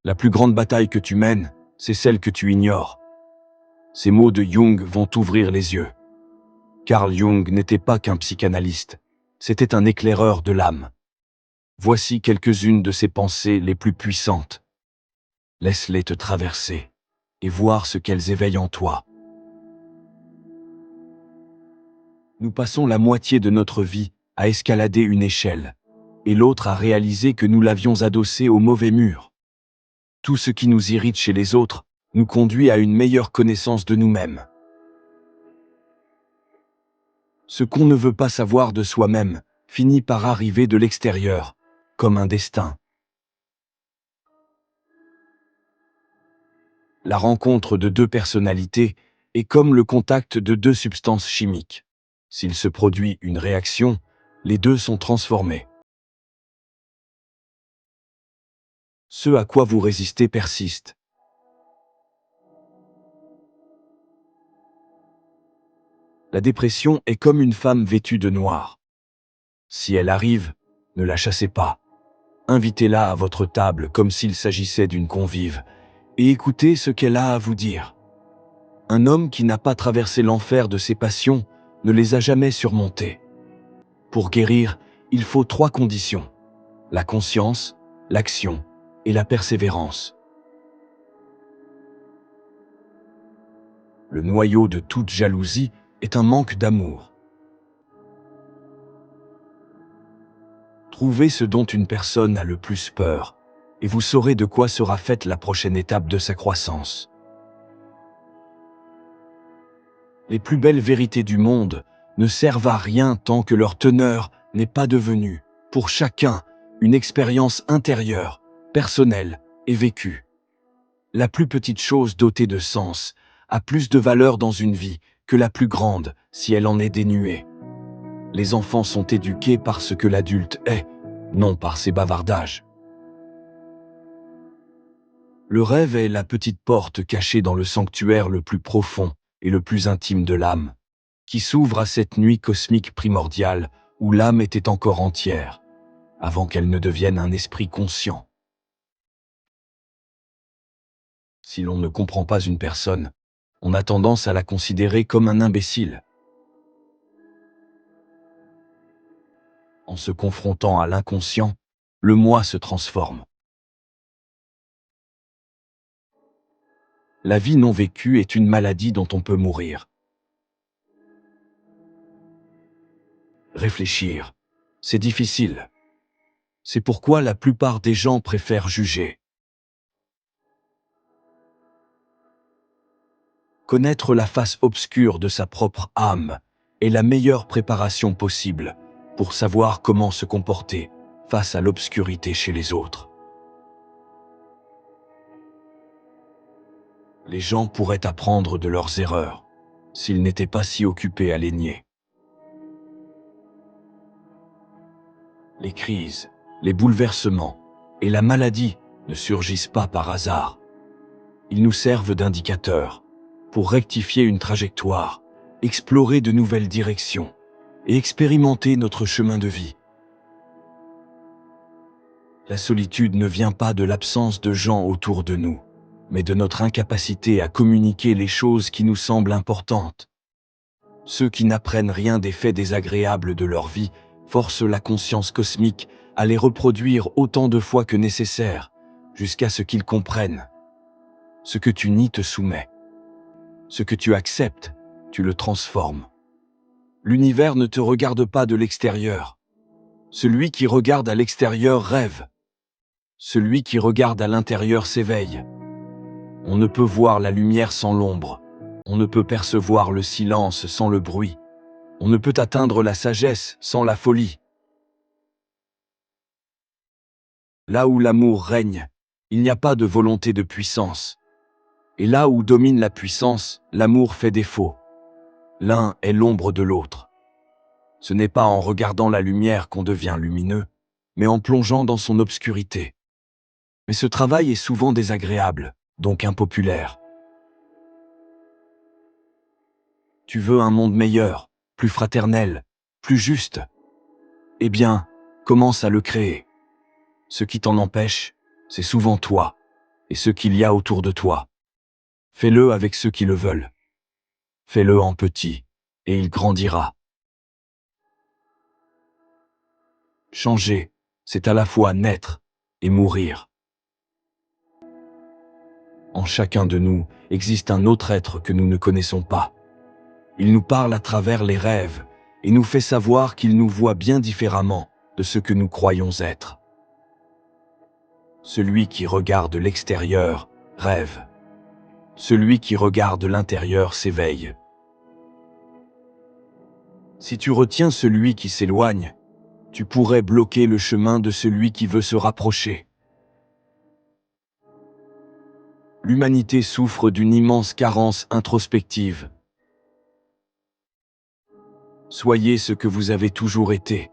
La plus grande bataille que tu mènes, c'est celle que tu ignores. Ces mots de Jung vont t'ouvrir les yeux. Carl Jung n'était pas qu'un psychanalyste, c'était un éclaireur de l'âme. Voici quelques-unes de ses pensées les plus puissantes. Laisse-les te traverser et voir ce qu'elles éveillent en toi. Nous passons la moitié de notre vie à escalader une échelle, et l'autre à réaliser que nous l'avions adossée au mauvais mur. Tout ce qui nous irrite chez les autres nous conduit à une meilleure connaissance de nous-mêmes. Ce qu'on ne veut pas savoir de soi-même finit par arriver de l'extérieur, comme un destin. La rencontre de deux personnalités est comme le contact de deux substances chimiques. S'il se produit une réaction, les deux sont transformés. Ce à quoi vous résistez persiste. La dépression est comme une femme vêtue de noir. Si elle arrive, ne la chassez pas. Invitez-la à votre table comme s'il s'agissait d'une convive, et écoutez ce qu'elle a à vous dire. Un homme qui n'a pas traversé l'enfer de ses passions ne les a jamais surmontées. Pour guérir, il faut 3 conditions: la conscience, l'action et la persévérance. Le noyau de toute jalousie est un manque d'amour. Trouvez ce dont une personne a le plus peur, et vous saurez de quoi sera faite la prochaine étape de sa croissance. Les plus belles vérités du monde ne servent à rien tant que leur teneur n'est pas devenue, pour chacun, une expérience intérieure, personnelle et vécue. La plus petite chose dotée de sens a plus de valeur dans une vie que la plus grande si elle en est dénuée. Les enfants sont éduqués par ce que l'adulte est, non par ses bavardages. Le rêve est la petite porte cachée dans le sanctuaire le plus profond et le plus intime de l'âme, qui s'ouvre à cette nuit cosmique primordiale où l'âme était encore entière, avant qu'elle ne devienne un esprit conscient. Si l'on ne comprend pas une personne, on a tendance à la considérer comme un imbécile. En se confrontant à l'inconscient, le moi se transforme. La vie non vécue est une maladie dont on peut mourir. Réfléchir, c'est difficile. C'est pourquoi la plupart des gens préfèrent juger. Connaître la face obscure de sa propre âme est la meilleure préparation possible pour savoir comment se comporter face à l'obscurité chez les autres. Les gens pourraient apprendre de leurs erreurs s'ils n'étaient pas si occupés à les nier. Les crises, les bouleversements et la maladie ne surgissent pas par hasard. Ils nous servent d'indicateurs pour rectifier une trajectoire, explorer de nouvelles directions et expérimenter notre chemin de vie. La solitude ne vient pas de l'absence de gens autour de nous, mais de notre incapacité à communiquer les choses qui nous semblent importantes. Ceux qui n'apprennent rien des faits désagréables de leur vie forcent la conscience cosmique à les reproduire autant de fois que nécessaire, jusqu'à ce qu'ils comprennent. Ce que tu nies te soumet. Ce que tu acceptes, tu le transformes. L'univers ne te regarde pas de l'extérieur. Celui qui regarde à l'extérieur rêve. Celui qui regarde à l'intérieur s'éveille. On ne peut voir la lumière sans l'ombre. On ne peut percevoir le silence sans le bruit. On ne peut atteindre la sagesse sans la folie. Là où l'amour règne, il n'y a pas de volonté de puissance. Et là où domine la puissance, l'amour fait défaut. L'un est l'ombre de l'autre. Ce n'est pas en regardant la lumière qu'on devient lumineux, mais en plongeant dans son obscurité. Mais ce travail est souvent désagréable, donc impopulaire. Tu veux un monde meilleur, plus fraternel, plus juste? Eh bien, commence à le créer. Ce qui t'en empêche, c'est souvent toi. et ce qu'il y a autour de toi. Fais-le avec ceux qui le veulent. Fais-le en petit, et il grandira. Changer, c'est à la fois naître et mourir. En chacun de nous existe un autre être que nous ne connaissons pas. Il nous parle à travers les rêves et nous fait savoir qu'il nous voit bien différemment de ce que nous croyons être. Celui qui regarde l'extérieur rêve. Celui qui regarde l'intérieur s'éveille. Si tu retiens celui qui s'éloigne, tu pourrais bloquer le chemin de celui qui veut se rapprocher. L'humanité souffre d'une immense carence introspective. Soyez ce que vous avez toujours été.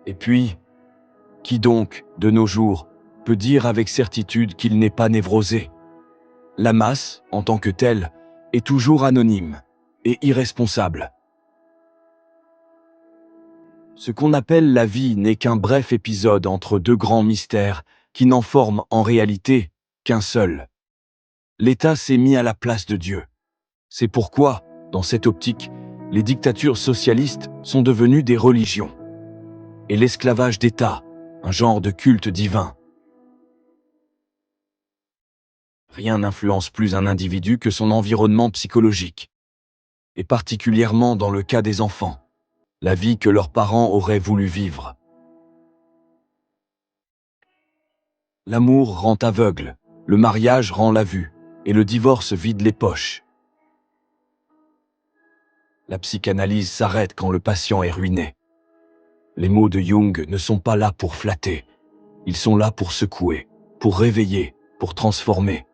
Et puis, qui donc, de nos jours, peut dire avec certitude qu'il n'est pas névrosé? La masse, en tant que telle, est toujours anonyme et irresponsable. Ce qu'on appelle la vie n'est qu'un bref épisode entre deux grands mystères qui n'en forment en réalité qu'un seul. L'État s'est mis à la place de Dieu. C'est pourquoi, dans cette optique, les dictatures socialistes sont devenues des religions. Et l'esclavage d'État, un genre de culte divin. Rien n'influence plus un individu que son environnement psychologique. Et particulièrement dans le cas des enfants, la vie que leurs parents auraient voulu vivre. L'amour rend aveugle, le mariage rend la vue, et le divorce vide les poches. La psychanalyse s'arrête quand le patient est ruiné. Les mots de Jung ne sont pas là pour flatter, ils sont là pour secouer, pour réveiller, pour transformer.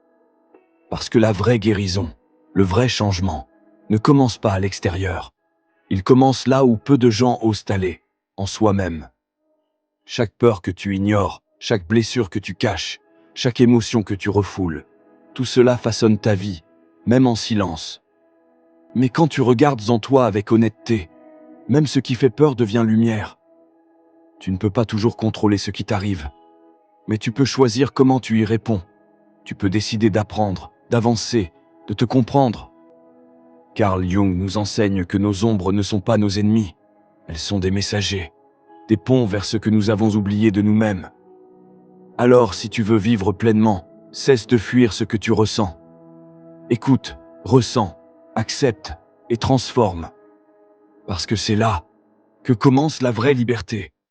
Parce que la vraie guérison, le vrai changement, ne commence pas à l'extérieur. Il commence là où peu de gens osent aller, en soi-même. Chaque peur que tu ignores, chaque blessure que tu caches, chaque émotion que tu refoules, tout cela façonne ta vie, même en silence. Mais quand tu regardes en toi avec honnêteté, même ce qui fait peur devient lumière. Tu ne peux pas toujours contrôler ce qui t'arrive, mais tu peux choisir comment tu y réponds. Tu peux décider d'apprendre, d'avancer, de te comprendre. Carl Jung nous enseigne que nos ombres ne sont pas nos ennemis, elles sont des messagers, des ponts vers ce que nous avons oublié de nous-mêmes. Alors, si tu veux vivre pleinement, cesse de fuir ce que tu ressens. Écoute, ressens, accepte et transforme. Parce que c'est là que commence la vraie liberté.